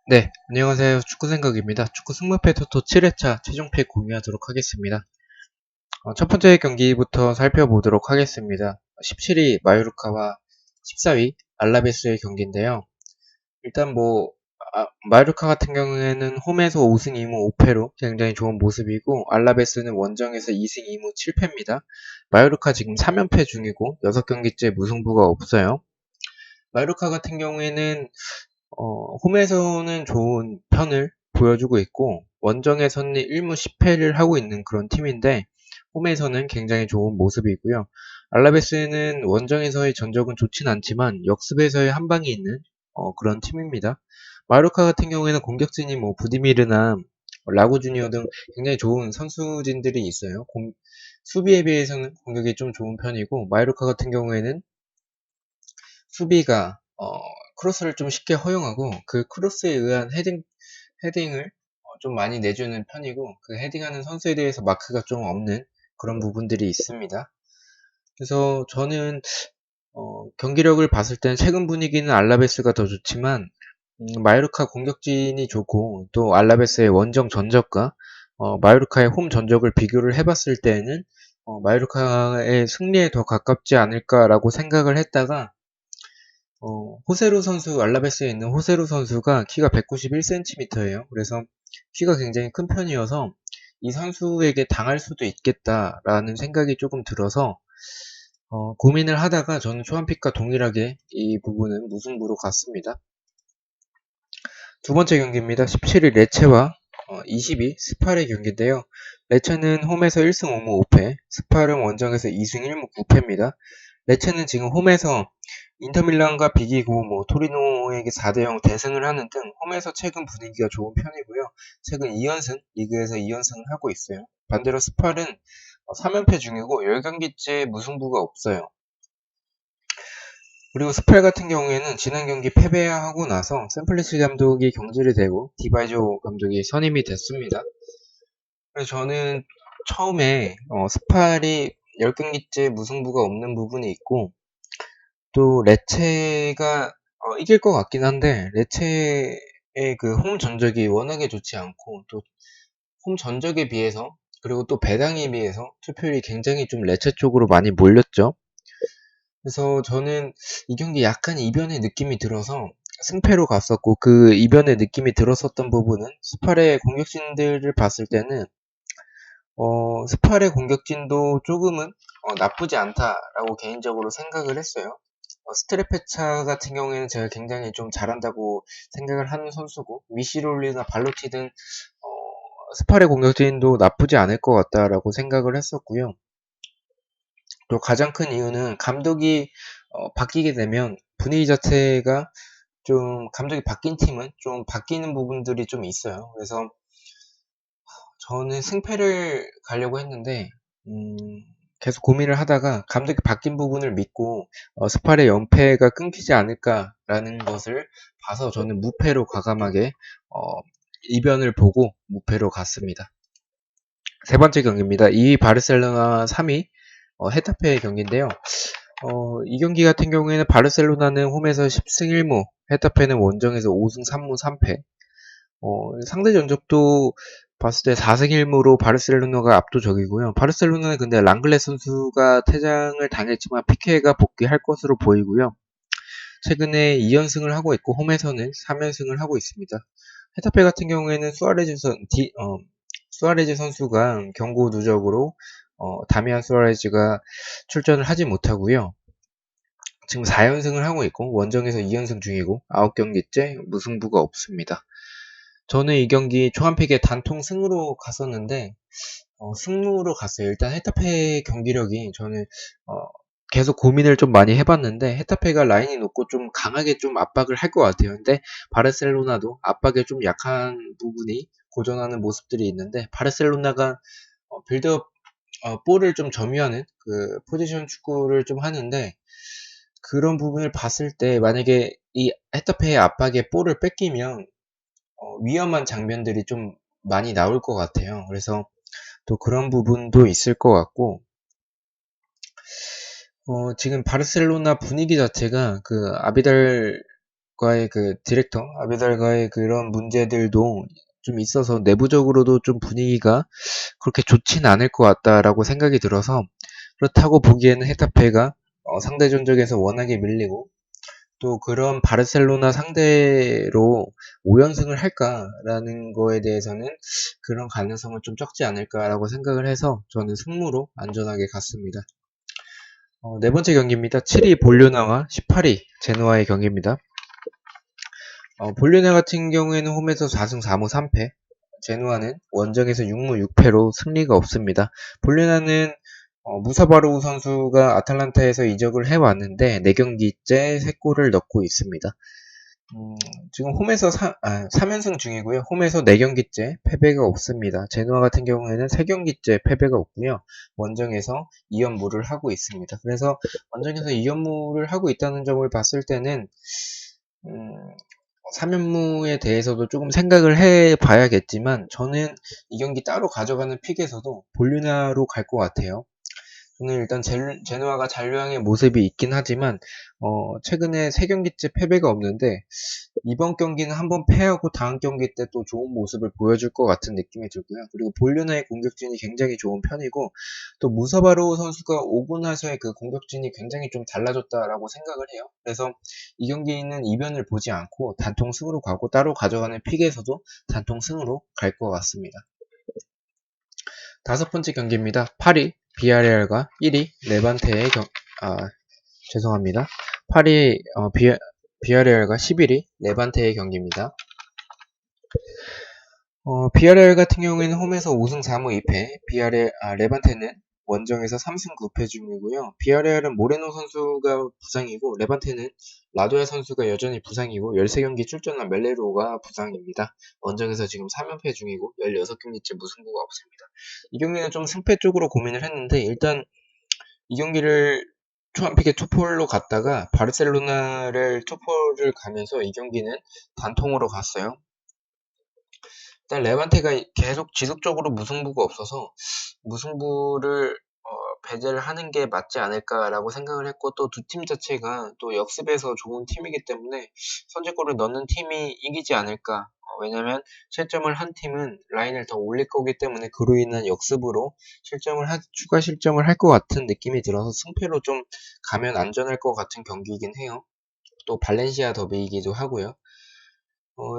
네, 안녕하세요. 축구생각입니다. 축구 승무패 토토 7회차 최종팩 공유하도록 하겠습니다. 첫 번째 경기부터 살펴보도록 하겠습니다. 17위 마요르카와 14위 알라베스의 경기인데요. 일단 마요르카 같은 경우에는 홈에서 5승 2무 5패로 굉장히 좋은 모습이고, 알라베스는 원정에서 2승 2무 7패입니다. 마요르카 지금 3연패 중이고 6경기째 무승부가 없어요. 마요르카 같은 경우에는 홈에서는 좋은 편을 보여주고 있고, 원정에서는 1무 10패를 하고 있는 그런 팀인데, 홈에서는 굉장히 좋은 모습이고요. 알라베스는 원정에서의 전적은 좋진 않지만, 역습에서의 한 방이 있는 그런 팀입니다. 마요르카 같은 경우에는 공격진이 부디미르나 라고 주니어 등 굉장히 좋은 선수진들이 있어요. 수비에 비해서는 공격이 좀 좋은 편이고, 마요르카 같은 경우에는 수비가 크로스를 좀 쉽게 허용하고, 그 크로스에 의한 헤딩을 좀 많이 내주는 편이고, 그 헤딩하는 선수에 대해서 마크가 좀 없는 그런 부분들이 있습니다. 그래서 저는 경기력을 봤을 땐 최근 분위기는 알라베스가 더 좋지만, 마요르카 공격진이 좋고, 또 알라베스의 원정 전적과 마요르카의 홈 전적을 비교를 해봤을 때에는 마요르카의 승리에 더 가깝지 않을까라고 생각을 했다가, 호세루 선수, 알라베스에 있는 호세루 선수가 키가 191cm예요. 그래서 키가 굉장히 큰 편이어서 이 선수에게 당할 수도 있겠다라는 생각이 조금 들어서 고민을 하다가 저는 초안픽과 동일하게 이 부분은 무승부로 갔습니다. 두 번째 경기입니다. 17일 레체와 22 스팔의 경기인데요. 레체는 홈에서 1승 5무 5패, 스팔은 원정에서 2승 1무 9패입니다. 레체는 지금 홈에서 인터밀란과 비기고 토리노에게 4대0 대승을 하는 등 홈에서 최근 분위기가 좋은 편이고요. 최근 2연승, 리그에서 2연승을 하고 있어요. 반대로 스팔은 3연패 중이고 10경기째 무승부가 없어요. 그리고 스팔 같은 경우에는 지난 경기 패배하고 나서 샘플리치 감독이 경질이 되고 디바이조 감독이 선임이 됐습니다. 그래서 저는 처음에 스팔이 10경기째 무승부가 없는 부분이 있고, 또 레체가 이길 것 같긴 한데, 레체의 그 홈 전적이 워낙에 좋지 않고, 또 홈 전적에 비해서, 그리고 또 배당에 비해서 투표율이 굉장히 좀 레체 쪽으로 많이 몰렸죠. 그래서 저는 이 경기 약간 이변의 느낌이 들어서 승패로 갔었고, 그 이변의 느낌이 들었었던 부분은 스팔의 공격진들을 봤을 때는 스팔의 공격진도 조금은 나쁘지 않다라고 개인적으로 생각을 했어요. 스트레페차 같은 경우에는 제가 굉장히 좀 잘한다고 생각을 하는 선수고, 미시롤리나 발로티 등 스팔의 공격진도 나쁘지 않을 것 같다라고 생각을 했었고요. 또 가장 큰 이유는 감독이 바뀌게 되면 분위기 자체가 좀, 감독이 바뀐 팀은 좀 바뀌는 부분들이 좀 있어요. 그래서 저는 승패를 가려고 했는데 음, 계속 고민을 하다가 감독이 바뀐 부분을 믿고 스팔의 연패가 끊기지 않을까라는 것을 봐서 저는 무패로 과감하게 이변을 보고 무패로 갔습니다. 세 번째 경기입니다. 2위 바르셀로나, 3위 헤타페의 경기인데요. 이 경기 같은 경우에는 바르셀로나는 홈에서 10승 1무, 헤타페는 원정에서 5승 3무 3패. 상대 전적도 봤을 때 4승 1무로 바르셀로나가 압도적이고요. 바르셀로나는 근데 랑글레 선수가 퇴장을 당했지만 피케가 복귀할 것으로 보이고요. 최근에 2연승을 하고 있고 홈에서는 3연승을 하고 있습니다. 헤타페 같은 경우에는 수아레즈 선수가 경고 누적으로 다미안 수아레즈가 출전을 하지 못하고요. 지금 4연승을 하고 있고 원정에서 2연승 중이고 9경기째 무승부가 없습니다. 저는 이 경기 초안픽에 단통 승으로 갔었는데 승으로 갔어요. 일단 헤타페 경기력이 저는 계속 고민을 좀 많이 해봤는데 헤타페가 라인이 높고 좀 강하게 좀 압박을 할 것 같아요. 근데 바르셀로나도 압박에 좀 약한 부분이 고전하는 모습들이 있는데 바르셀로나가 빌드업 볼을 좀 점유하는 그 포지션 축구를 좀 하는데 그런 부분을 봤을 때 만약에 이 헤타페의 압박에 볼을 뺏기면 위험한 장면들이 좀 많이 나올 것 같아요. 그래서 또 그런 부분도 있을 것 같고, 지금 바르셀로나 분위기 자체가 그 아비달 아비달과의 그 디렉터, 아비달과의 그런 문제들도 좀 있어서 내부적으로도 좀 분위기가 그렇게 좋진 않을 것 같다라고 생각이 들어서, 그렇다고 보기에는 헤타페가 상대 전적에서 워낙에 밀리고, 또 그런 바르셀로나 상대로 5연승을 할까라는 거에 대해서는 그런 가능성은 좀 적지 않을까라고 생각을 해서 저는 승무로 안전하게 갔습니다. 네 번째 경기입니다. 7위 볼료나와 18위 제노아의 경기입니다. 볼료나 같은 경우에는 홈에서 4승 4무 3패, 제노아는 원정에서 6무 6패로 승리가 없습니다. 볼료나는 무사바로우 선수가 아탈란타에서 이적을 해왔는데 4경기째 3골을 넣고 있습니다. 지금 홈에서 3연승 중이고요. 홈에서 4경기째 패배가 없습니다. 제노아 같은 경우에는 3경기째 패배가 없고요. 원정에서 2연무를 하고 있습니다. 그래서 원정에서 2연무를 하고 있다는 점을 봤을 때는 3연무에 대해서도 조금 생각을 해봐야겠지만, 저는 이 경기 따로 가져가는 픽에서도 볼류나로 갈 것 같아요. 저는 일단 제노아가 잔류항의 모습이 있긴 하지만 최근에 3경기째 패배가 없는데, 이번 경기는 한번 패하고 다음 경기 때 또 좋은 모습을 보여줄 것 같은 느낌이 들고요. 그리고 볼류나의 공격진이 굉장히 좋은 편이고, 또 무사바로 선수가 오고 나서의 그 공격진이 굉장히 좀 달라졌다라고 생각을 해요. 그래서 이 경기는 이변을 보지 않고 단통 승으로 가고, 따로 가져가는 픽에서도 단통 승으로 갈 것 같습니다. 다섯 번째 경기입니다. 8위 비아레알과 1위 레반테의 죄송합니다. 8위 비아레알과 11위 레반테의 경기입니다. 비아레알 같은 경우에는 홈에서 5승 4무 2패, 레반테는 원정에서 3승 9패 중이고요. 비아레알은 모레노 선수가 부상이고, 레반테는 라도야 선수가 여전히 부상이고, 13경기 출전한 멜레로가 부상입니다. 원정에서 지금 3연패 중이고 16경기째 무승부가 없습니다. 이 경기는 좀 승패 쪽으로 고민을 했는데, 일단 이 경기를 초안픽에 투폴로 갔다가 바르셀로나를 투폴을 가면서 이 경기는 단통으로 갔어요. 일단 레반테가 계속 지속적으로 무승부가 없어서 무승부를 배제를 하는 게 맞지 않을까라고 생각을 했고, 또 두 팀 자체가 또 역습에서 좋은 팀이기 때문에 선제골을 넣는 팀이 이기지 않을까. 왜냐면 실점을 한 팀은 라인을 더 올릴 거기 때문에 그로 인한 역습으로 추가 실점을 할 것 같은 느낌이 들어서 승패로 좀 가면 안전할 것 같은 경기이긴 해요. 또 발렌시아 더비이기도 하고요.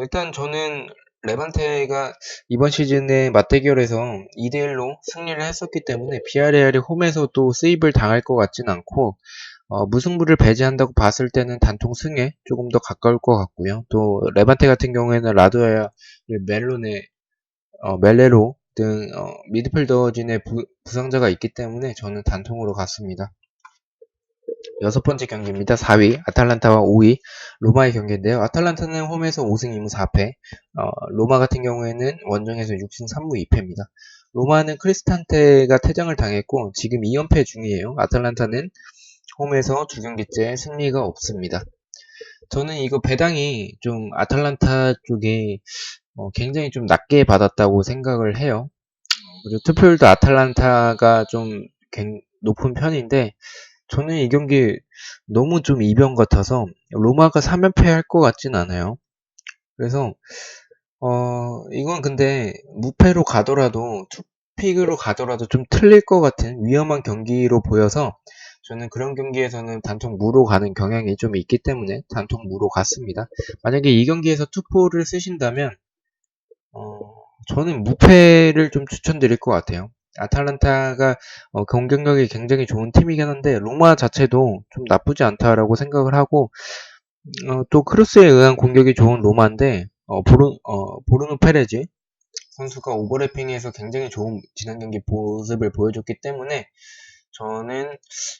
일단 저는 레반테가 이번 시즌에 맞대결에서 2대1로 승리를 했었기 때문에 비아레알이 홈에서 또 세이브를 당할 것 같진 않고, 무승부를 배제한다고 봤을 때는 단통 승에 조금 더 가까울 것 같고요. 또 레반테 같은 경우에는 라도야, 멜레로 등 미드필더진의 부상자가 있기 때문에 저는 단통으로 갔습니다. 여섯 번째 경기입니다. 4위 아탈란타와 5위 로마의 경기인데요. 아탈란타는 홈에서 5승 2무 4패, 로마 같은 경우에는 원정에서 6승 3무 2패입니다. 로마는 크리스탄테가 퇴장을 당했고 지금 2연패 중이에요. 아탈란타는 홈에서 2경기째 승리가 없습니다. 저는 이거 배당이 좀 아탈란타 쪽에 굉장히 좀 낮게 받았다고 생각을 해요. 그리고 투표율도 아탈란타가 좀 높은 편인데, 저는 이 경기 너무 좀 이변 같아서 로마가 3연패 할 것 같진 않아요. 그래서 이건 근데 무패로 가더라도 투픽으로 가더라도 좀 틀릴 것 같은 위험한 경기로 보여서, 저는 그런 경기에서는 단통 무로 가는 경향이 좀 있기 때문에 단통 무로 갔습니다. 만약에 이 경기에서 투포를 쓰신다면 저는 무패를 좀 추천드릴 것 같아요. 아탈란타가 공격력이 굉장히 좋은 팀이긴 한데 로마 자체도 좀 나쁘지 않다라고 생각을 하고, 또 크로스에 의한 공격이 좋은 로마인데 보르노 페레즈 선수가 오버래핑에서 굉장히 좋은 지난 경기 모습을 보여줬기 때문에 저는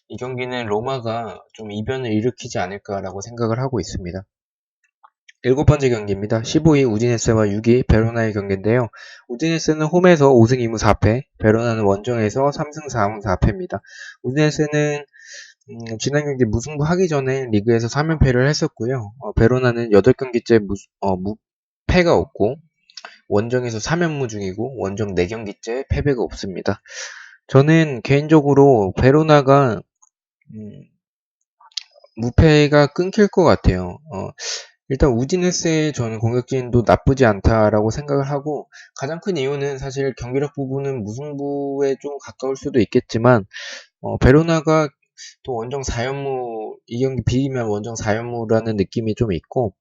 이 경기는 로마가 좀 이변을 일으키지 않을까라고 생각을 하고 있습니다. 일곱 번째 경기입니다. 15위 우디네스와 6위 베로나의 경기인데요. 우디네스는 홈에서 5승 2무 4패, 베로나는 원정에서 3승 4무 4패입니다. 우디네스는 지난 경기 무승부 하기 전에 리그에서 3연패를 했었고요. 베로나는 8경기째 무패가 없고 원정에서 3연무 중이고 원정 4경기째 패배가 없습니다. 저는 개인적으로 베로나가 무패가 끊길 것 같아요. 일단 우디네스의 저는 공격진도 나쁘지 않다라고 생각을 하고, 가장 큰 이유는 사실 경기력 부분은 무승부에 좀 가까울 수도 있겠지만, 베로나가 또 원정 4연무, 이 경기 비기면 원정 4연무라는 느낌이 좀 있고,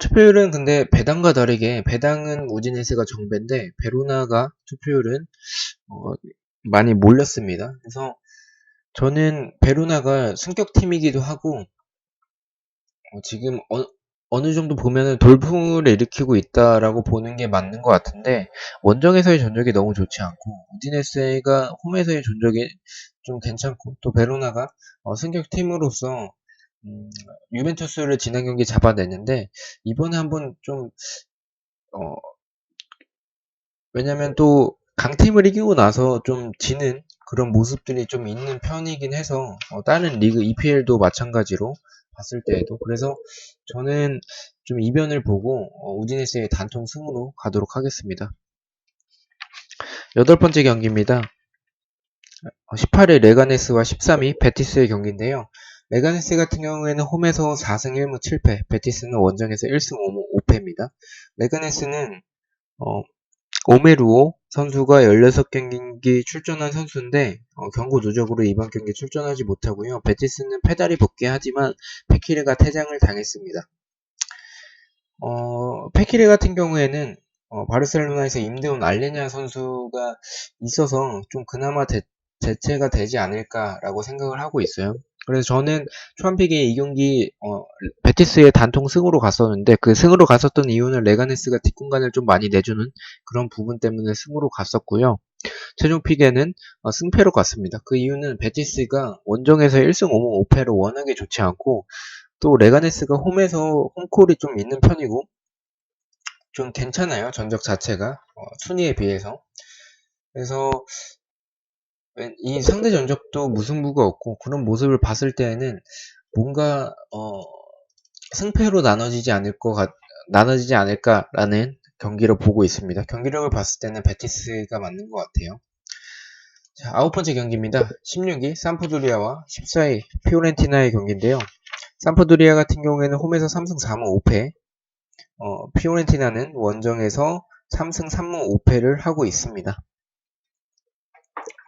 투표율은 근데 배당과 다르게, 배당은 우디네스가 정배인데 베로나가 투표율은 많이 몰렸습니다. 그래서 저는 베로나가 승격팀이기도 하고, 지금 어느 정도 보면은 돌풍을 일으키고 있다라고 보는 게 맞는 것 같은데, 원정에서의 전적이 너무 좋지 않고 우디네스가 홈에서의 전적이 좀 괜찮고, 또 베로나가 승격팀으로서 유벤투스를 지난 경기 잡아냈는데, 이번에 한번 좀 왜냐면 또 강팀을 이기고 나서 좀 지는 그런 모습들이 좀 있는 편이긴 해서, 다른 리그 EPL도 마찬가지로 봤을 때에도, 그래서 저는 좀 이변을 보고 우디네스의 단통 승으로 가도록 하겠습니다. 8번째 경기입니다. 18일 레가네스와 13위 베티스의 경기인데요. 레가네스 같은 경우에는 홈에서 4승 1무 7패, 베티스는 원정에서 1승 5무 5패입니다. 레가네스는 오메루오 선수가 16경기 출전한 선수인데, 경고 누적으로 이번 경기 출전하지 못하고요. 베티스는 페달이 복귀하지만 페키르가 퇴장을 당했습니다. 페키르 같은 경우에는 바르셀로나에서 임대온 알레냐 선수가 있어서 좀 그나마 대체가 되지 않을까라고 생각을 하고 있어요. 그래서 저는 초반픽에 이 경기 베티스의 단통 승으로 갔었는데, 그 승으로 갔었던 이유는 레가네스가 뒷공간을 좀 많이 내주는 그런 부분 때문에 승으로 갔었고요. 최종 픽에는 승패로 갔습니다. 그 이유는 베티스가 원정에서 1승 5무 5패로 워낙에 좋지 않고, 또 레가네스가 홈에서 홈콜이 좀 있는 편이고 좀 괜찮아요. 전적 자체가 순위에 비해서. 그래서 이 상대 전적도 무승부가 없고, 그런 모습을 봤을 때에는 뭔가 승패로 나눠지지 않을까라는 경기를 보고 있습니다. 경기력을 봤을 때는 베티스가 맞는 것 같아요. 자, 9번째 경기입니다. 16위 삼프도리아와 14위 피오렌티나의 경기인데요. 삼프도리아 같은 경우에는 홈에서 3승 4무 5패, 피오렌티나는 원정에서 3승 3무 5패를 하고 있습니다.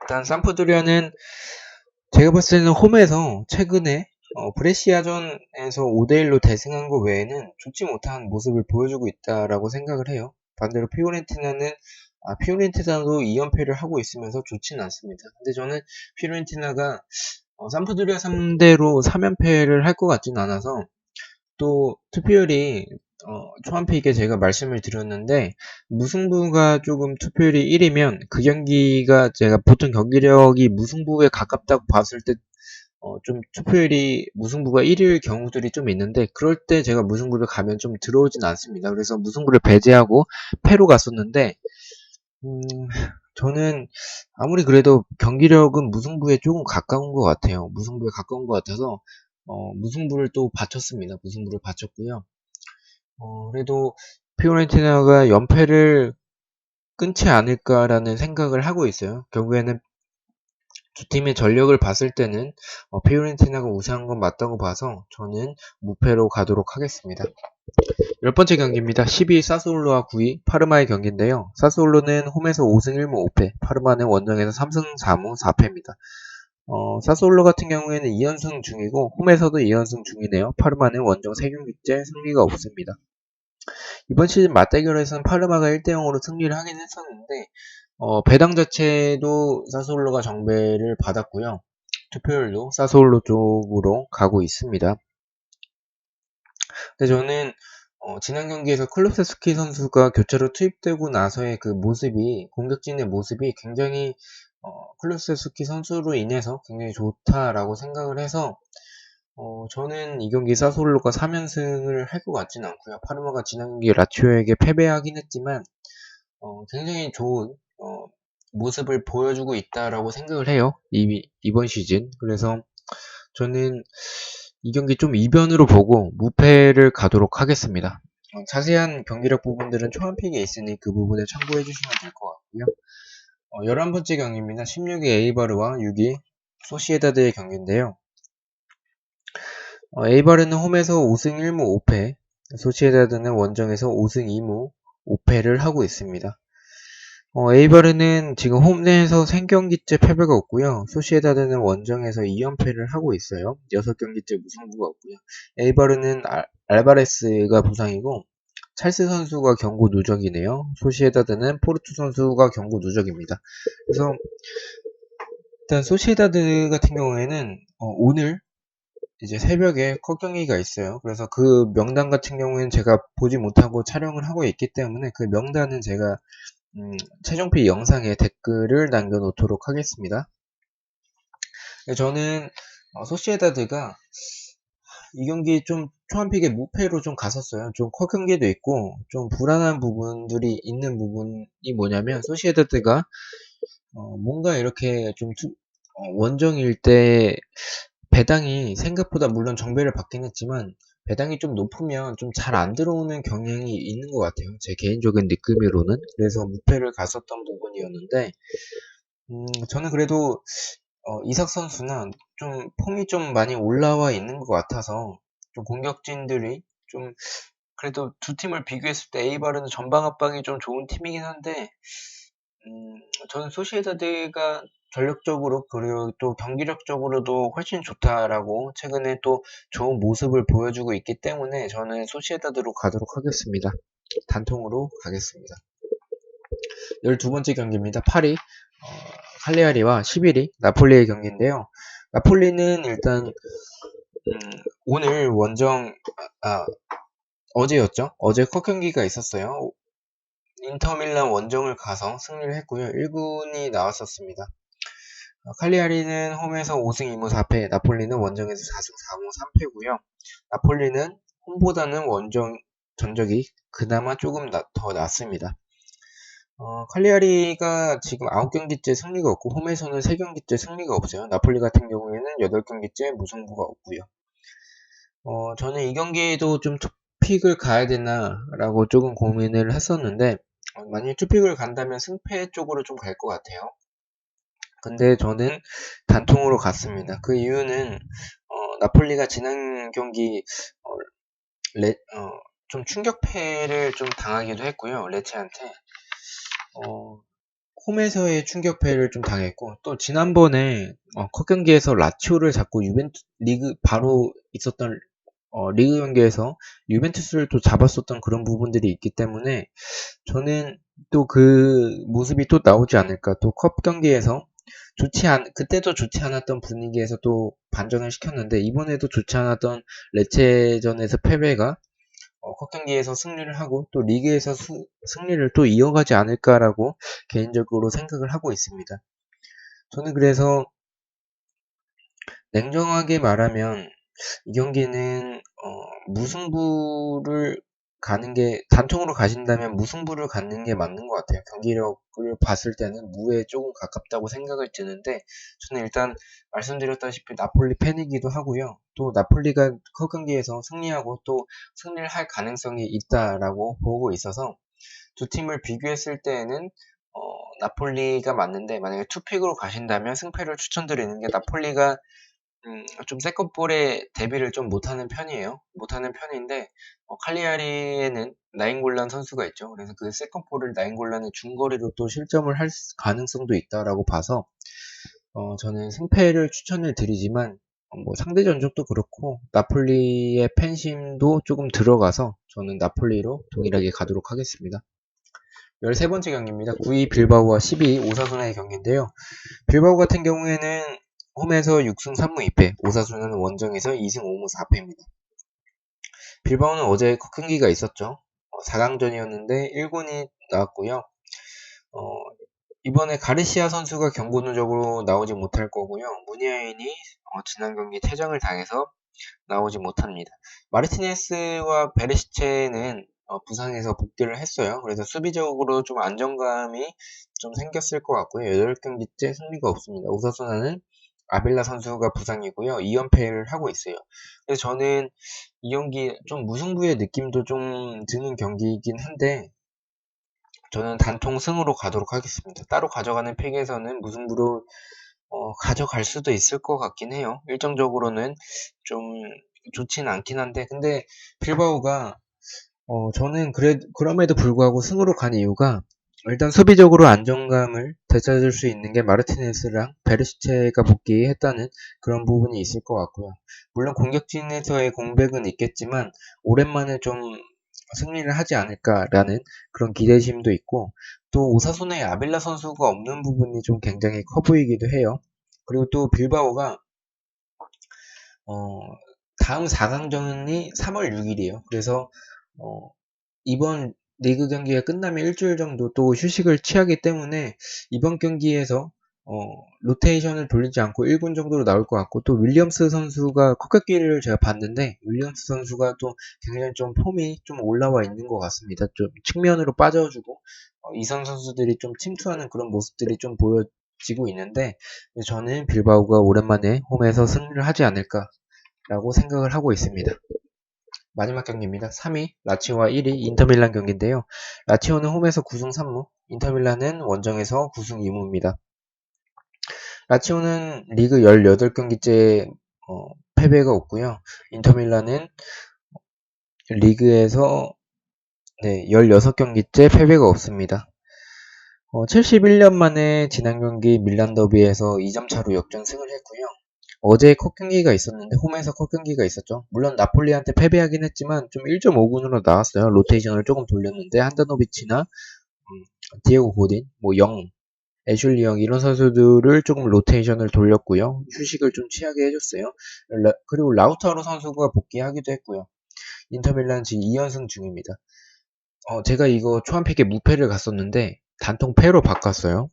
일단 삼프도리아는 제가 봤을 때는 홈에서 최근에 브레시아전에서 5대1로 대승한 것 외에는 좋지 못한 모습을 보여주고 있다라고 생각을 해요. 반대로 피오렌티나도 2연패를 하고 있으면서 좋지는 않습니다. 근데 저는 피오렌티나가 삼프도리아 3대로 3연패를 할 것 같진 않아서, 또 투표율이 초반픽에 제가 말씀을 드렸는데, 무승부가 조금 투표율이 1이면 그 경기가 제가 보통 경기력이 무승부에 가깝다고 봤을 때 좀 투표율이 무승부가 1일 경우들이 좀 있는데, 그럴 때 제가 무승부를 가면 좀 들어오진 않습니다. 그래서 무승부를 배제하고 패로 갔었는데, 저는 아무리 그래도 경기력은 무승부에 조금 가까운 것 같아요. 무승부에 가까운 것 같아서 무승부를 또 바쳤습니다. 무승부를 바쳤고요. 그래도 피오렌티나가 연패를 끊지 않을까라는 생각을 하고 있어요. 결국에는 두 팀의 전력을 봤을 때는 피오렌티나가 우세한 건 맞다고 봐서 저는 무패로 가도록 하겠습니다. 10번째 경기입니다. 12위 사스올로와 9위 파르마의 경기인데요. 사스올로는 홈에서 5승 1무 5패, 파르마는 원정에서 3승 4무 4패입니다. 사스올로 같은 경우에는 2연승 중이고 홈에서도 2연승 중이네요. 파르마는 원정 3경기째 승리가 없습니다. 이번 시즌 맞대결에서는 파르마가 1대0으로 승리를 하긴 했었는데, 배당 자체도 사스올로가 정배를 받았고요. 투표율도 사스올로 쪽으로 가고 있습니다. 근데 저는 지난 경기에서 클루세스키 선수가 교체로 투입되고 나서의 그 모습이, 공격진의 모습이 굉장히 클루세스키 선수로 인해서 굉장히 좋다라고 생각을 해서, 저는 이 경기 사솔로가 3연승을 할 것 같지는 않고요. 파르마가 지난 경기 라치오에게 패배하긴 했지만 굉장히 좋은 모습을 보여주고 있다라고 생각을 해요. 이번 시즌. 그래서 저는 이 경기 좀 이변으로 보고 무패를 가도록 하겠습니다. 자세한 경기력 부분들은 초반픽에 있으니 그 부분을 참고해 주시면 될 것 같고요. 11번째 경기입니다. 16위 에이바르와 6위 소시에다드의 경기인데요. 에이바르는 홈에서 5승 1무 5패, 소시에다드는 원정에서 5승 2무 5패를 하고 있습니다. 에이바르는 지금 홈내에서 3경기째 패배가 없고요. 소시에다드는 원정에서 2연패를 하고 있어요. 6경기째 무승부가 없고요. 에이바르는 알바레스가 부상이고 찰스 선수가 경고 누적이네요. 소시에다드는 포르투 선수가 경고 누적입니다. 그래서 일단 소시에다드 같은 경우에는 오늘 이제 새벽에 컷 경기가 있어요. 그래서 그 명단 같은 경우에는 제가 보지 못하고 촬영을 하고 있기 때문에 그 명단은 제가 최종필 영상에 댓글을 남겨놓도록 하겠습니다. 저는 소시에다드가 이 경기 좀 초반픽에 무패로 좀 갔었어요. 좀 컷 경기도 있고 좀 불안한 부분들이 있는 부분이 뭐냐면 소시에다드가 뭔가 이렇게 좀 원정일 때 배당이 생각보다 물론 정배를 받긴 했지만 배당이 좀 높으면 좀 잘 안 들어오는 경향이 있는 것 같아요. 제 개인적인 느낌으로는. 그래서 무패를 갔었던 부분이었는데 저는 그래도 이삭 선수나 좀 폼이 좀 많이 올라와 있는 것 같아서 좀 공격진들이 좀 그래도 두 팀을 비교했을 때 에이바르는 전방 압박이 좀 좋은 팀이긴 한데 저는 소시에다드가 전력적으로 그리고 또 경기력적으로도 훨씬 좋다라고 최근에 또 좋은 모습을 보여주고 있기 때문에 저는 소시에다드로 가도록 하겠습니다. 단통으로 가겠습니다. 12번째 경기입니다. 8위 칼리아리와 11위 나폴리의 경기인데요. 나폴리는 일단 오늘 원정 어제였죠? 어제 컷 경기가 있었어요. 인터밀란 원정을 가서 승리를 했고요. 1군이 나왔었습니다. 칼리아리는 홈에서 5승 2무 4패, 나폴리는 원정에서 4승 4무 3패고요. 나폴리는 홈보다는 원정 전적이 그나마 조금 더 낫습니다. 칼리아리가 지금 9경기째 승리가 없고 홈에서는 3경기째 승리가 없어요. 나폴리 같은 경우에는 8경기째 무승부가 없고요. 저는 이 경기에도 좀 투픽을 가야 되나 라고 조금 고민을 했었는데 만약에 투픽을 간다면 승패 쪽으로 좀 갈 것 같아요. 근데 저는 단통으로 갔습니다. 그 이유는 나폴리가 지난 경기 좀 충격패를 좀 당하기도 했고요. 레체한테 홈에서의 충격패를 좀 당했고 또 지난번에 컵 경기에서 라치오를 잡고 유벤투스 리그 바로 있었던 리그 경기에서 유벤투스를 또 잡았었던 그런 부분들이 있기 때문에 저는 또 그 모습이 또 나오지 않을까. 또 컵 경기에서 그때도 좋지 않았던 분위기에서 또 반전을 시켰는데 이번에도 좋지 않았던 레체전에서 패배가 컵 경기에서 승리를 하고 또 리그에서 승리를 또 이어가지 않을까라고 개인적으로 생각을 하고 있습니다. 저는 그래서 냉정하게 말하면 이 경기는 무승부를 가는 게 단통으로 가신다면 무승부를 갖는 게 맞는 것 같아요. 경기력을 봤을 때는 무에 조금 가깝다고 생각을 드는데 저는 일단 말씀드렸다시피 나폴리 팬이기도 하고요. 또 나폴리가 컵 경기에서 승리하고 또 승리를 할 가능성이 있다라고 보고 있어서 두 팀을 비교했을 때에는 나폴리가 맞는데 만약에 투픽으로 가신다면 승패를 추천드리는 게 나폴리가 좀 세컨볼에 대비를 좀 못하는 편이에요. 못하는 편인데 칼리아리에는 나인골란 선수가 있죠. 그래서 그 세컨볼을 나인골란의 중거리로 또 실점을 할 가능성도 있다라고 봐서 저는 승패를 추천을 드리지만 뭐 상대 전적도 그렇고 나폴리의 팬심도 조금 들어가서 저는 나폴리로 동일하게 가도록 하겠습니다. 13번째 경기입니다. 9위 빌바오와 12위 오사수나의 경기인데요. 빌바오 같은 경우에는 홈에서 6승 3무 2패, 오사수나는 원정에서 2승 5무 4패입니다. 빌바오는 어제 컵 경기가 있었죠. 4강전이었는데 1군이 나왔고요. 이번에 가르시아 선수가 경고 누적으로 나오지 못할 거고요. 무니아인이 지난 경기 퇴장을 당해서 나오지 못합니다. 마르티네스와 베레시체는 부상에서 복귀를 했어요. 그래서 수비적으로 좀 안정감이 좀 생겼을 것 같고요. 8경기째 승리가 없습니다. 오사수나는 아빌라 선수가 부상이고요. 2연패를 하고 있어요. 그래서 저는 이 경기 좀 무승부의 느낌도 좀 드는 경기이긴 한데 저는 단통 승으로 가도록 하겠습니다. 따로 가져가는 픽에서는 무승부로 가져갈 수도 있을 것 같긴 해요. 일정적으로는 좀 좋진 않긴 한데 근데 빌바오가 저는 그럼에도 불구하고 승으로 간 이유가 일단 수비적으로 안정감을 되찾을 수 있는 게 마르티네스랑 베르시체가 복귀했다는 그런 부분이 있을 것 같고요. 물론 공격진에서의 공백은 있겠지만 오랜만에 좀 승리를 하지 않을까라는 그런 기대심도 있고 또 오사수나의 아빌라 선수가 없는 부분이 좀 굉장히 커 보이기도 해요. 그리고 또 빌바오가 어, 다음 4강전이 3월 6일이에요. 그래서 어, 이번 리그 경기가 끝나면 일주일 정도 또 휴식을 취하기 때문에 이번 경기에서 어, 로테이션을 돌리지 않고 1군 정도로 나올 것 같고 또 윌리엄스 선수가 컷격기를 제가 봤는데 윌리엄스 선수가 또 굉장히 좀 폼이 좀 올라와 있는 것 같습니다. 좀 측면으로 빠져주고 이선 선수들이 좀 침투하는 그런 모습들이 좀 보여지고 있는데 저는 빌바오가 오랜만에 홈에서 승리를 하지 않을까라고 생각을 하고 있습니다. 마지막 경기입니다. 3위 라치오와 1위 인터밀란 경기인데요. 라치오는 홈에서 9승 3무, 인터밀란은 원정에서 9승 2무입니다. 라치오는 리그 18경기째 패배가 없고요. 인터밀란은 리그에서 16경기째 패배가 없습니다. 71년 만에 지난 경기 밀란 더비에서 2점 차로 역전승을 했고요. 어제 컷 경기가 있었는데 홈에서 컷 경기가 있었죠. 물론 나폴리한테 패배하긴 했지만 좀 1.5군으로 나왔어요. 로테이션을 조금 돌렸는데 한다노비치나 디에고 고딘, 뭐 영, 애슐리 영 이런 선수들을 조금 로테이션을 돌렸고요. 휴식을 좀 취하게 해줬어요. 그리고 라우타로 선수가 복귀하기도 했고요. 인터밀란 지금 2연승 중입니다. 제가 이거 초안팩에 무패를 갔었는데 단통 패로 바꿨어요.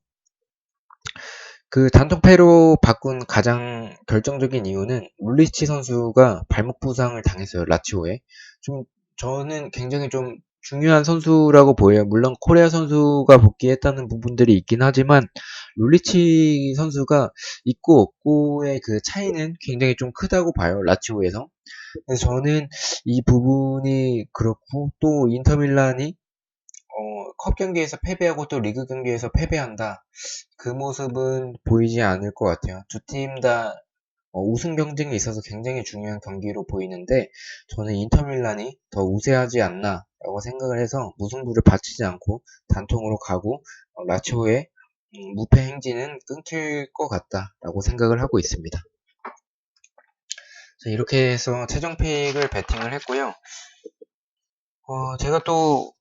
그 단통패로 바꾼 가장 결정적인 이유는 물리치 선수가 발목 부상을 당했어요. 라치오에. 좀 저는 굉장히 좀 중요한 선수라고 보여요. 물론 코레아 선수가 복귀했다는 부분들이 있긴 하지만 룰리치 선수가 있고 없고의 그 차이는 굉장히 좀 크다고 봐요. 라치오에서. 그래서 저는 이 부분이 그렇고 또 인터밀란이 컵 경기에서 패배하고 또 리그 경기에서 패배한다. 그 모습은 보이지 않을 것 같아요. 두 팀 다 우승 경쟁에 있어서 굉장히 중요한 경기로 보이는데 저는 인터밀란이 더 우세하지 않나라고 생각을 해서 무승부를 바치지 않고 단통으로 가고 라치오의 무패 행진은 끊길 것 같다라고 생각을 하고 있습니다. 자, 이렇게 해서 최종픽을 배팅을 했고요. 제가 또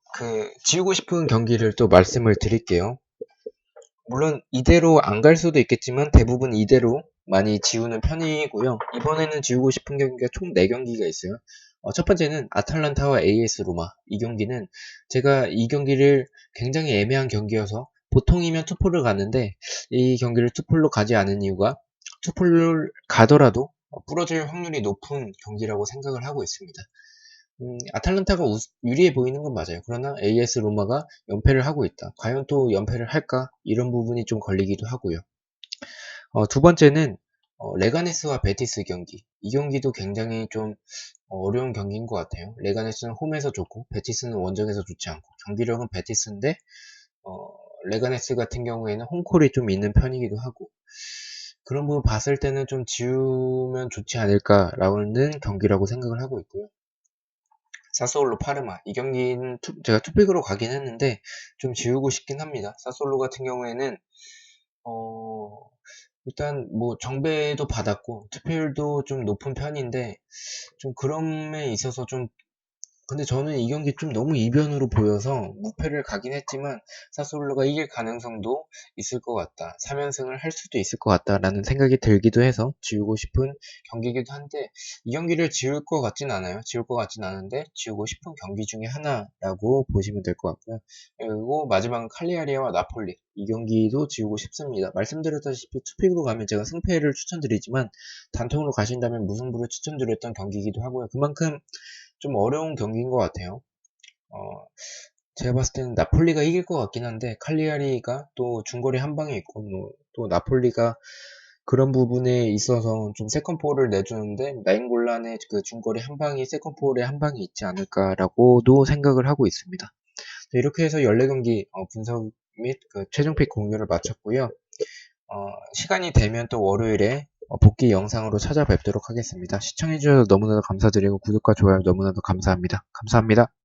지우고 싶은 경기를 또 말씀을 드릴게요. 물론 이대로 안 갈 수도 있겠지만 대부분 이대로 많이 지우는 편이고요. 이번에는 지우고 싶은 경기가 총 4경기가 있어요. 첫 번째는 아탈란타와 AS 로마. 이 경기는 제가 이 경기를 굉장히 애매한 경기여서 보통이면 투폴을 가는데 이 경기를 투폴로 가지 않은 이유가 투폴을 가더라도 부러질 확률이 높은 경기라고 생각을 하고 있습니다. 아탈란타가 유리해 보이는 건 맞아요. 그러나 AS 로마가 연패를 하고 있다. 과연 또 연패를 할까? 이런 부분이 좀 걸리기도 하고요. 두 번째는 레가네스와 베티스 경기. 이 경기도 굉장히 좀 어려운 경기인 것 같아요. 레가네스는 홈에서 좋고 베티스는 원정에서 좋지 않고 경기력은 베티스인데 레가네스 같은 경우에는 홈콜이 좀 있는 편이기도 하고 그런 부분 봤을 때는 좀 지우면 좋지 않을까라는 경기라고 생각을 하고 있고요. 사스올로 파르마 이 경기는 제가 투픽으로 가긴 했는데 좀 지우고 싶긴 합니다. 사스올로 같은 경우에는 일단 뭐 정배도 받았고 투표율도 좀 높은 편인데 좀 그런 에 있어서 좀 근데 저는 이 경기 좀 너무 이변으로 보여서 무패를 가긴 했지만 사스올로가 이길 가능성도 있을 것 같다. 3연승을 할 수도 있을 것 같다라는 생각이 들기도 해서 지우고 싶은 경기이기도 한데 이 경기를 지울 것 같진 않아요. 지울 것 같진 않은데 지우고 싶은 경기 중에 하나라고 보시면 될 것 같고요. 그리고 마지막은 칼리아리와 나폴리 이 경기도 지우고 싶습니다. 말씀드렸다시피 투픽으로 가면 제가 승패를 추천드리지만 단통으로 가신다면 무승부를 추천드렸던 경기이기도 하고요. 그만큼 좀 어려운 경기인 것 같아요. 제가 봤을 때는 나폴리가 이길 것 같긴 한데 칼리아리가 또 중거리 한 방에 있고 또 나폴리가 그런 부분에 있어서 좀 세컨볼을 내주는데 나인골란의 그 중거리 한 방이 세컨볼에 한 방이 있지 않을까라고도 생각을 하고 있습니다. 이렇게 해서 14경기 분석 및 그 최종픽 공유를 마쳤고요. 시간이 되면 또 월요일에 복귀 영상으로 찾아뵙도록 하겠습니다. 시청해주셔서 너무나도 감사드리고 구독과 좋아요 너무나도 감사합니다. 감사합니다.